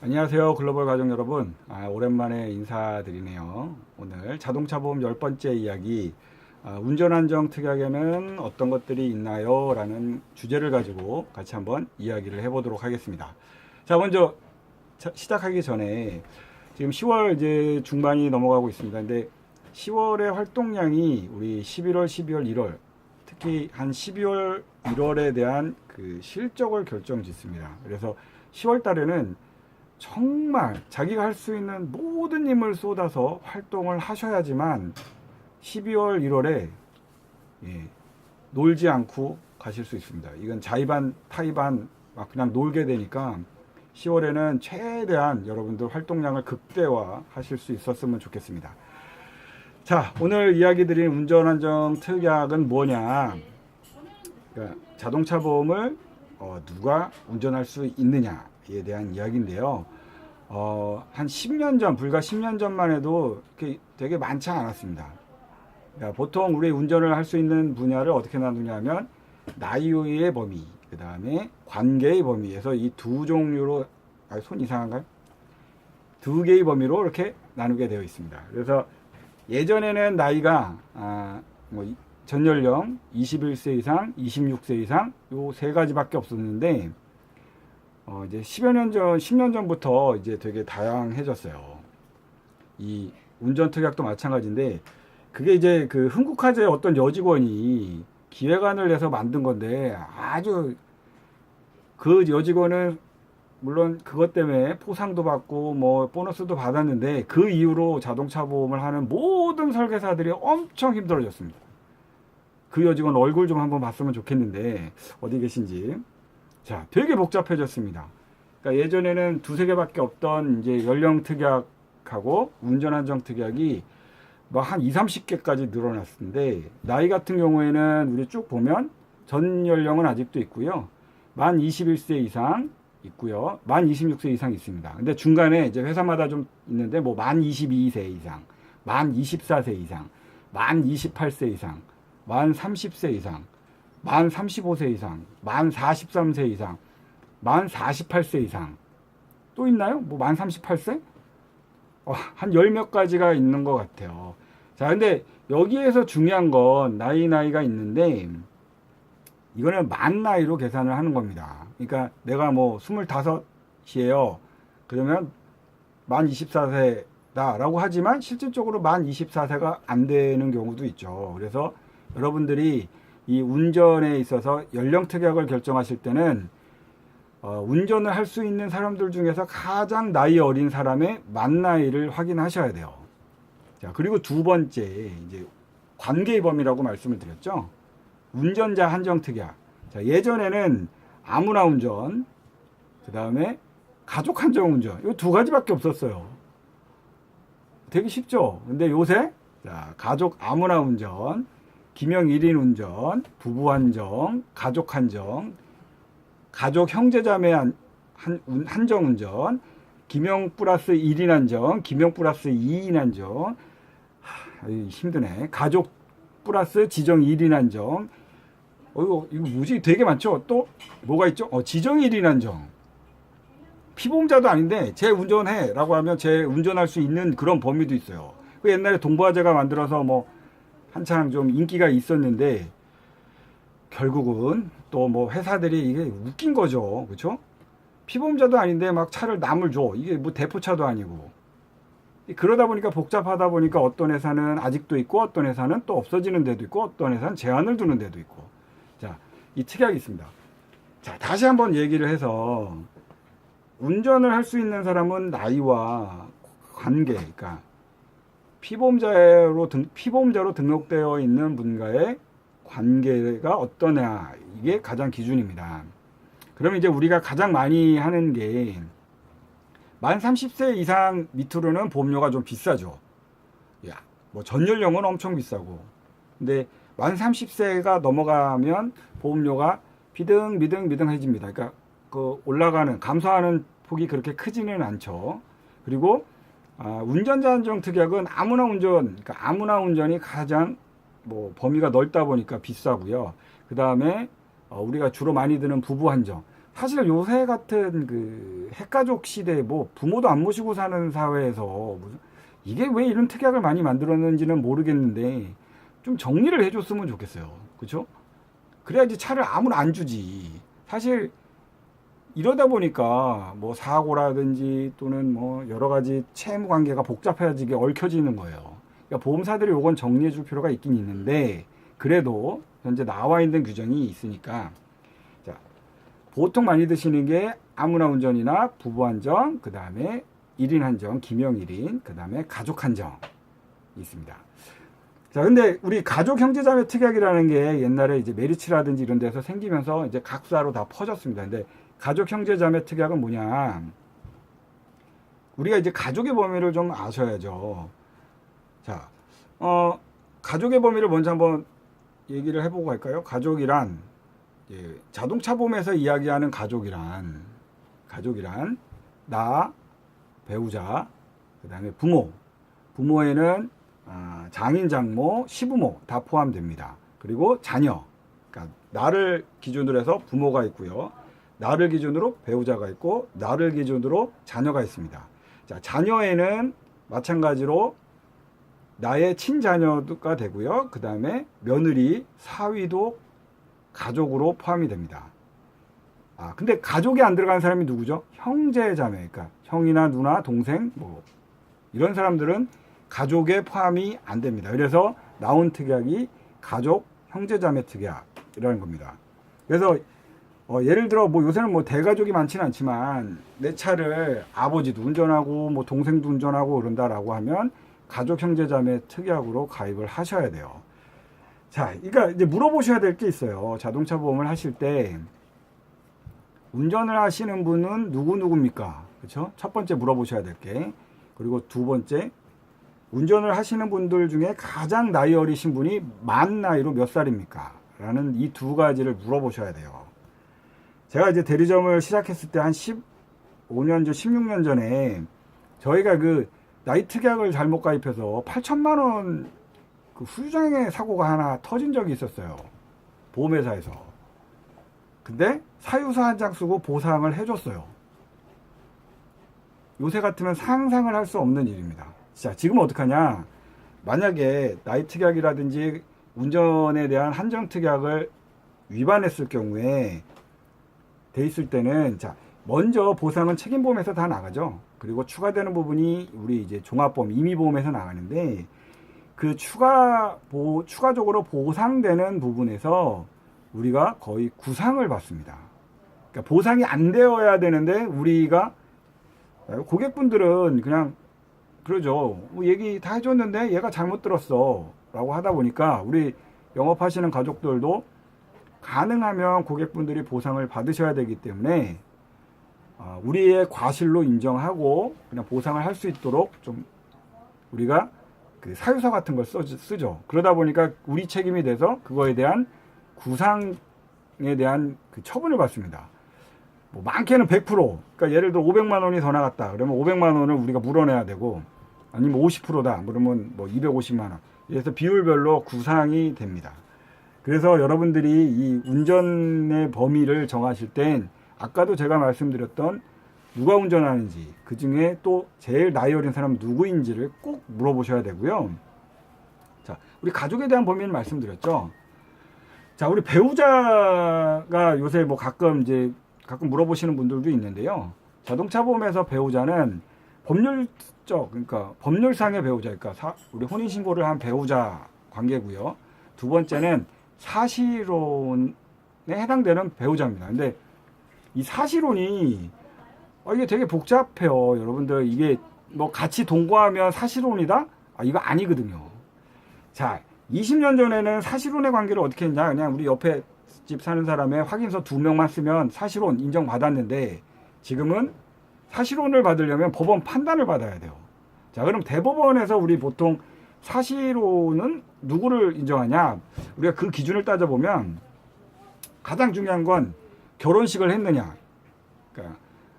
안녕하세요, 글로벌 가족 여러분. 오랜만에 인사드리네요. 오늘 자동차 보험 10번째 이야기, 운전안정 특약에는 어떤 것들이 있나요? 라는 주제를 가지고 같이 한번 이야기를 해보도록 하겠습니다. 자, 먼저 시작하기 전에 지금 10월 이제 중반이 넘어가고 있습니다. 근데 10월의 활동량이 우리 11월, 12월, 1월, 특히 한 12월, 1월에 대한 그 실적을 결정 짓습니다. 그래서 10월 달에는 정말 자기가 할 수 있는 모든 힘을 쏟아서 활동을 하셔야지만 12월, 1월에 놀지 않고 가실 수 있습니다. 이건 자의반, 타의반 막 그냥 놀게 되니까 10월에는 최대한 여러분들 활동량을 극대화 하실 수 있었으면 좋겠습니다. 자, 오늘 이야기 드린 운전안정 특약은 뭐냐? 그러니까 자동차 보험을 누가 운전할 수 있느냐에 대한 이야기인데요. 한 10년 전, 불과 10년 전만 해도 되게 많지 않았습니다. 그러니까 보통 우리 운전을 할 수 있는 분야를 어떻게 나누냐 하면 나이의 범위, 그 다음에 관계의 범위에서 이 두 종류로, 손 이상한가요? 두 개의 범위로 이렇게 나누게 되어 있습니다. 그래서 예전에는 나이가 전연령 21세 이상, 26세 이상 요 세 가지밖에 없었는데 이제 10년 전부터 이제 되게 다양해졌어요. 이 운전 특약도 마찬가지인데 그게 이제 그 흥국화재의 어떤 여직원이 기획안을 내서 만든 건데 아주 그 여직원은 물론 그것 때문에 포상도 받고 뭐 보너스도 받았는데 그 이후로 자동차 보험을 하는 모든 설계사들이 엄청 힘들어졌습니다. 그 여직원 얼굴 좀 한번 봤으면 좋겠는데 어디 계신지. 자, 되게 복잡해졌습니다. 그러니까 예전에는 두세 개밖에 없던 이제 연령 특약하고 운전 안정 특약이 뭐 한 2, 30개까지 늘어났는데 나이 같은 경우에는 우리 쭉 보면 전 연령은 아직도 있고요. 만 21세 이상 있고요. 만 26세 이상 있습니다. 근데 중간에 이제 회사마다 좀 있는데 뭐 만 22세 이상, 만 24세 이상, 만 28세 이상, 만 30세 이상, 만 35세 이상, 만 43세 이상, 만 48세 이상. 또 있나요? 뭐 만 38세? 한 열 몇 가지가 있는 것 같아요. 자, 근데 여기에서 중요한 건 나이가 있는데 이거는 만 나이로 계산을 하는 겁니다. 그러니까 내가 뭐 25이에요. 그러면 만 24세다라고 하지만 실질적으로 만 24세가 안 되는 경우도 있죠. 그래서 여러분들이 이 운전에 있어서 연령 특약을 결정하실 때는 운전을 할 수 있는 사람들 중에서 가장 나이 어린 사람의 만 나이를 확인하셔야 돼요. 자, 그리고 두 번째 이제 관계의 범위라고 말씀을 드렸죠. 운전자 한정 특약. 자, 예전에는 아무나 운전, 그 다음에 가족 한정 운전, 이 두 가지밖에 없었어요. 되게 쉽죠. 근데 요새 자, 가족 아무나 운전, 기명 1인 운전, 부부 한정, 가족 한정, 가족 형제자매 한정 운전, 기명 플러스 1인 한정, 기명 플러스 2인 한정, 힘드네. 가족 플러스 지정 1인 한정. 이거 뭐지? 되게 많죠? 또 뭐가 있죠? 지정 1인 한정. 피보험자도 아닌데 제 운전해 라고 하면 제 운전할 수 있는 그런 범위도 있어요. 그 옛날에 동부화재가 만들어서 뭐 한창 좀 인기가 있었는데 결국은 또 뭐 회사들이 이게 웃긴 거죠. 그렇죠? 피보험자도 아닌데 막 차를 남을 줘. 이게 뭐 대포차도 아니고. 그러다 보니까 복잡하다 보니까 어떤 회사는 아직도 있고 어떤 회사는 또 없어지는 데도 있고 어떤 회사는 제한을 두는 데도 있고. 자, 이 특약이 있습니다. 자, 다시 한번 얘기를 해서 운전을 할 수 있는 사람은 나이와 관계, 그러니까 피보험자로 등록되어 있는 분과의 관계가 어떠냐, 이게 가장 기준입니다. 그러면 이제 우리가 가장 많이 하는 게 만 30세 이상 밑으로는 보험료가 좀 비싸죠. 뭐 전연령은 엄청 비싸고, 근데 만 30세가 넘어가면 보험료가 비등비등해집니다. 그러니까 그 올라가는, 감소하는 폭이 그렇게 크지는 않죠. 그리고 운전자 한정 특약은 아무나 운전, 그러니까 아무나 운전이 가장 뭐 범위가 넓다 보니까 비싸고요. 그 다음에 우리가 주로 많이 드는 부부 한정. 사실 요새 같은 그 그 핵가족 시대에 뭐 부모도 안 모시고 사는 사회에서 무슨 이게 왜 이런 특약을 많이 만들었는지는 모르겠는데 좀 정리를 해줬으면 좋겠어요. 그렇죠? 그래야지 차를 아무나 안 주지. 사실 이러다 보니까 뭐 사고라든지 또는 뭐 여러 가지 채무 관계가 복잡해지게 얽혀지는 거예요. 그러니까 보험사들이 요건 정리해 줄 필요가 있긴 있는데 그래도 현재 나와 있는 규정이 있으니까 자, 보통 많이 드시는 게 아무나 운전이나 부부 한정, 그 다음에 1인 한정, 기명 1인, 그 다음에 가족 한정 있습니다. 자, 근데 우리 가족 형제자매 특약이라는 게 옛날에 이제 메리츠라든지 이런 데서 생기면서 이제 각사로 다 퍼졌습니다. 근데 가족 형제자매 특약은 뭐냐? 우리가 이제 가족의 범위를 좀 아셔야죠. 자, 가족의 범위를 먼저 한번 얘기를 해보고 할까요? 가족이란 자동차 보험에서 이야기하는 가족이란 나, 배우자, 그 다음에 부모에는 장인, 장모, 시부모 다 포함됩니다. 그리고 자녀, 그러니까 나를 기준으로 해서 부모가 있고요. 나를 기준으로 배우자가 있고 나를 기준으로 자녀가 있습니다. 자, 자녀에는 마찬가지로 나의 친자녀가 되고요. 그 다음에 며느리, 사위도 가족으로 포함이 됩니다. 근데 가족에 안 들어가는 사람이 누구죠? 형제, 자매. 그러니까 형이나 누나, 동생, 뭐 이런 사람들은 가족에 포함이 안 됩니다. 그래서 나온 특약이 가족, 형제, 자매 특약이라는 겁니다. 그래서 예를 들어 뭐 요새는 뭐 대가족이 많지는 않지만 내 차를 아버지도 운전하고 뭐 동생도 운전하고 그런다라고 하면 가족, 형제, 자매 특약으로 가입을 하셔야 돼요. 자, 그러니까 이제 물어보셔야 될 게 있어요. 자동차 보험을 하실 때 운전을 하시는 분은 누구입니까? 그렇죠? 첫 번째 물어보셔야 될 게. 그리고 두 번째, 운전을 하시는 분들 중에 가장 나이 어리신 분이 만 나이로 몇 살입니까? 라는 이 두 가지를 물어보셔야 돼요. 제가 이제 대리점을 시작했을 때 한 15년 전, 16년 전에 저희가 그 나이 특약을 잘못 가입해서 8천만 원 그 후유장애 사고가 하나 터진 적이 있었어요. 보험회사에서. 근데 사유서 한 장 쓰고 보상을 해줬어요. 요새 같으면 상상을 할 수 없는 일입니다. 자, 지금 어떡하냐? 만약에 나이 특약이라든지 운전에 대한 한정 특약을 위반했을 경우에 돼 있을 때는 자, 먼저 보상은 책임보험에서 다 나가죠. 그리고 추가되는 부분이 우리 이제 종합보험, 임의보험에서 나가는데 그 추가적으로 보상되는 부분에서 우리가 거의 구상을 받습니다. 그러니까 보상이 안 되어야 되는데 우리가 고객분들은 그냥 그러죠. 뭐 얘기 다 해줬는데 얘가 잘못 들었어 라고 하다 보니까 우리 영업하시는 가족들도 가능하면 고객분들이 보상을 받으셔야 되기 때문에 우리의 과실로 인정하고 그냥 보상을 할 수 있도록 좀 우리가 그 사유서 같은 걸 쓰죠. 그러다 보니까 우리 책임이 돼서 그거에 대한 구상에 대한 그 처분을 받습니다. 뭐 많게는 100%. 그러니까 예를 들어 500만 원이 더 나갔다. 그러면 500만 원을 우리가 물어내야 되고 아니면 50%다. 그러면 뭐 250만 원. 그래서 비율별로 구상이 됩니다. 그래서 여러분들이 이 운전의 범위를 정하실 땐 아까도 제가 말씀드렸던 누가 운전하는지 그 중에 또 제일 나이 어린 사람 누구인지를 꼭 물어보셔야 되고요. 자, 우리 가족에 대한 범위는 말씀드렸죠. 자, 우리 배우자가 요새 뭐 가끔 물어보시는 분들도 있는데요. 자동차 보험에서 배우자는 법률적, 그러니까 법률상의 배우자, 그러니까 우리 혼인신고를 한 배우자 관계고요. 두 번째는 사실혼에 해당되는 배우자입니다. 근데 이 사실혼이 이게 되게 복잡해요. 여러분들 이게 뭐 같이 동거하면 사실혼이다? 이거 아니거든요. 자, 20년 전에는 사실혼의 관계를 어떻게 했냐? 그냥 우리 옆에 집 사는 사람의 확인서 2명만 쓰면 사실혼 인정받았는데 지금은 사실혼을 받으려면 법원 판단을 받아야 돼요. 자, 그럼 대법원에서 우리 보통 사실혼은 누구를 인정하냐? 우리가 그 기준을 따져보면 가장 중요한 건 결혼식을 했느냐. 그러니까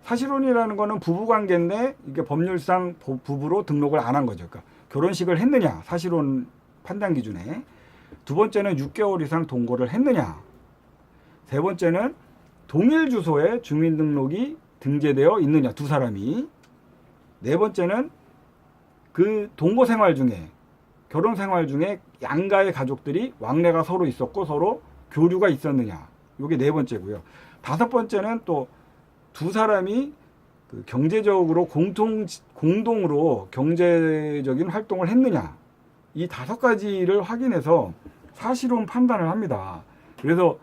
사실혼이라는 거는 부부관계인데 이게 법률상 부부로 등록을 안 한 거죠. 그러니까 결혼식을 했느냐. 사실혼 판단 기준에. 두 번째는 6개월 이상 동거를 했느냐. 세 번째는 동일 주소에 주민등록이 등재되어 있느냐, 두 사람이. 네 번째는 그 동거 생활 중에, 결혼 생활 중에 양가의 가족들이 왕래가 서로 있었고 서로 교류가 있었느냐. 이게 네 번째고요. 다섯 번째는 또 두 사람이 그 경제적으로 공동으로 경제적인 활동을 했느냐. 이 다섯 가지를 확인해서 사실혼 판단을 합니다. 그래서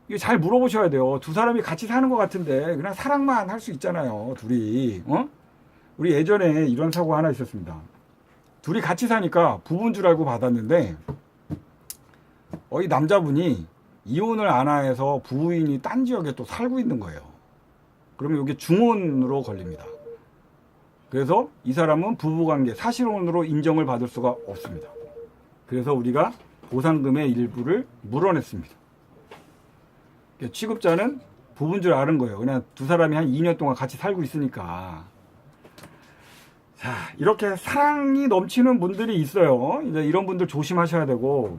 이게 잘 물어보셔야 돼요. 두 사람이 같이 사는 것 같은데 그냥 사랑만 할 수 있잖아요, 둘이. 우리 예전에 이런 사고가 하나 있었습니다. 둘이 같이 사니까 부부인 줄 알고 받았는데 이 남자분이 이혼을 안 해서 부부인이 딴 지역에 또 살고 있는 거예요. 그러면 이게 중혼으로 걸립니다. 그래서 이 사람은 부부관계 사실혼으로 인정을 받을 수가 없습니다. 그래서 우리가 보상금의 일부를 물어냈습니다. 취급자는 부부인 줄 아는 거예요. 그냥 두 사람이 한 2년 동안 같이 살고 있으니까. 자, 이렇게 사랑이 넘치는 분들이 있어요. 이제 이런 분들 조심하셔야 되고,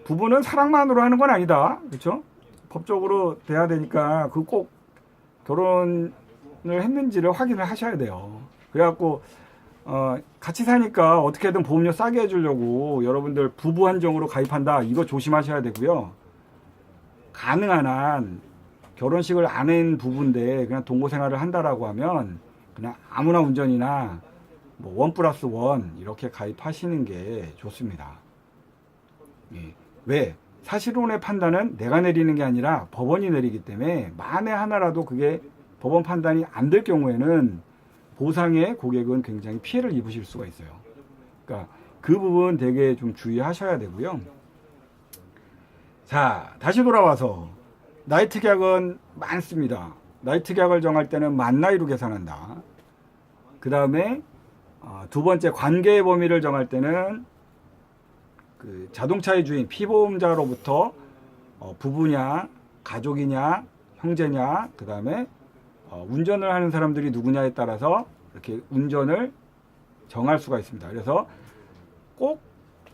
부부는 사랑만으로 하는 건 아니다. 그렇죠? 법적으로 돼야 되니까 그 꼭 결혼을 했는지를 확인을 하셔야 돼요. 그래갖고 같이 사니까 어떻게든 보험료 싸게 해주려고 여러분들 부부 한정으로 가입한다. 이거 조심하셔야 되고요. 가능한 한 결혼식을 안 한 부부인데 그냥 동거 생활을 한다라고 하면 그냥 아무나 운전이나 뭐 1+1 이렇게 가입하시는 게 좋습니다. 예. 왜? 사실혼의 판단은 내가 내리는 게 아니라 법원이 내리기 때문에 만에 하나라도 그게 법원 판단이 안 될 경우에는 보상의 고객은 굉장히 피해를 입으실 수가 있어요. 그러니까 그 부분 되게 좀 주의하셔야 되고요. 자, 다시 돌아와서 나이트 계약은 많습니다. 나이트 계약을 정할 때는 만 나이로 계산한다. 그 다음에 두 번째 관계의 범위를 정할 때는 그 자동차의 주인 피보험자로부터 부부냐 가족이냐 형제냐 그 다음에 운전을 하는 사람들이 누구냐에 따라서 이렇게 운전을 정할 수가 있습니다. 그래서 꼭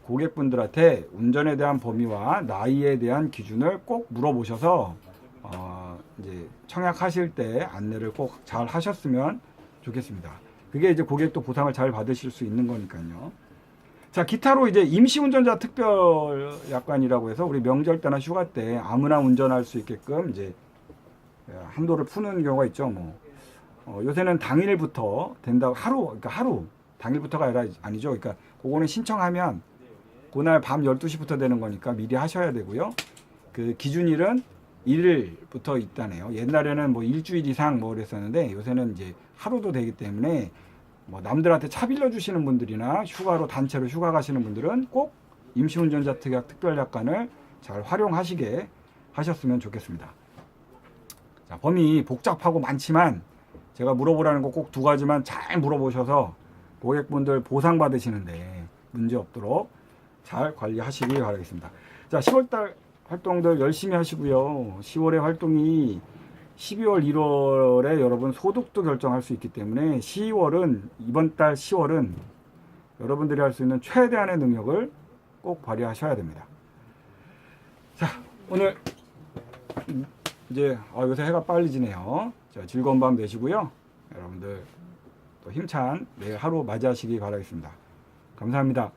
고객분들한테 운전에 대한 범위와 나이에 대한 기준을 꼭 물어보셔서 이제 청약하실 때 안내를 꼭 잘 하셨으면 좋겠습니다. 그게 이제 고객도 보상을 잘 받으실 수 있는 거니까요. 자, 기타로 이제 임시운전자 특별약관이라고 해서 우리 명절 때나 휴가 때 아무나 운전할 수 있게끔 이제 한도를 푸는 경우가 있죠. 요새는 당일부터 된다고 하루 당일부터가 아니죠. 그러니까 그거는 신청하면 그날 밤 12시부터 되는 거니까 미리 하셔야 되고요. 그 기준일은 1일부터 있다네요. 옛날에는 뭐 일주일 이상 뭐 그랬었는데 요새는 이제 하루도 되기 때문에 뭐 남들한테 차 빌려주시는 분들이나 휴가로 단체로 휴가 가시는 분들은 꼭 임시운전자 특별약관을 잘 활용하시게 하셨으면 좋겠습니다. 자, 범위 복잡하고 많지만 제가 물어보라는 거 꼭 두 가지만 잘 물어보셔서 고객분들 보상받으시는데 문제 없도록 잘 관리하시기 바라겠습니다. 자, 10월달 활동들 열심히 하시고요. 10월의 활동이 12월, 1월에 여러분 소득도 결정할 수 있기 때문에 이번 달 10월은 여러분들이 할 수 있는 최대한의 능력을 꼭 발휘하셔야 됩니다. 자, 오늘 이제 요새 해가 빨리 지네요. 자, 즐거운 밤 되시고요. 여러분들 또 힘찬 내일 하루 맞이하시기 바라겠습니다. 감사합니다.